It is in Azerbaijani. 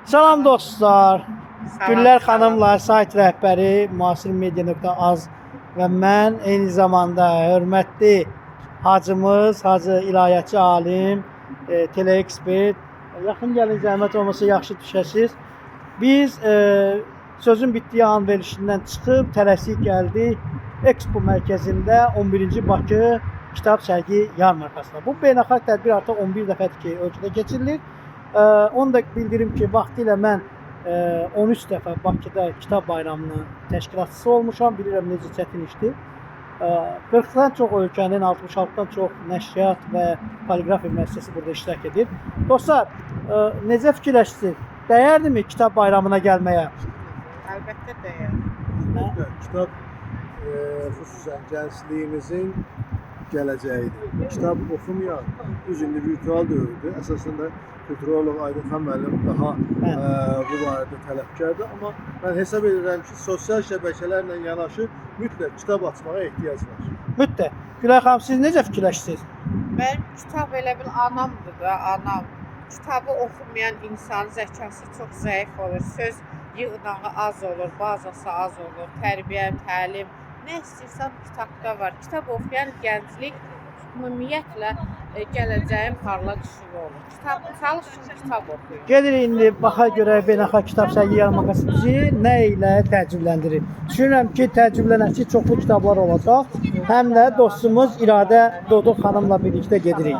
Salam dostlar. Salam, Güller salam. xanımla sayt rəhbəri muasirmedia.az və mən eyni zamanda hörmətli hacımız, Hacı İlahiyyatçı alim, teleekspert. Yaxın gəlin, zəhmət olmasa yaxşı düşəsiz. Biz sözün bitdiyi an verilişindən çıxıb tələsik gəldik Expo mərkəzində 11-ci Bakı Kitab Sərgi Yarmarkasına. Bu beynəlxalq tədbir artıq 11 dəfədir ki, ölkədə keçirilir. Onu da bildirim ki, vaxtilə mən 13 dəfə Bakıda kitab bayramının təşkilatçısı olmuşam. Bilirəm necə çətin işdir. 40-dan çox ölkənin, 66-dan çox nəşriyyat və poliqrafiya müəssisəsi burada iştirak edir. Dostlar, necə fikirləşdiniz? Dəyərdimi kitab bayramına gəlməyə? Əlbəttə dəyər. Kitab xüsusən gəncliyimizin gələcəyidir. Kitab oxumayan, düz indi virtual dövrdə əsasında kulturolog Aydınxan müəllim daha bu barədə tələbkardır. Amma mən hesab edirəm ki, sosial şəbəkələrlə yanaşı mütləq kitab açmağa ehtiyac var. Mütləq. Gülay xanım, siz necə fikirləşdiniz? Mənim kitab elə bil anamdır da, anam. Kitabı oxumayan insanın zəkası çox zəif olur. Söz yığınağı az olur, bazası az olur, tərbiyə, təlim, nə istəyirsən kitabda var. Kitab oxuyan gənclik ümumiyyətlə gələcəyin parlaq işığı olur. Çalışın, kitab oxuyun. Gedirik indi baxa görək beynəlxalq kitab sərgi yarmarkası bizi nə ilə təəccübləndirir. Düşünürəm ki, təəccüblənəsi çoxlu kitablar olacaq. Həm də dostumuz İradə Doduq xanımla birlikdə gedirik.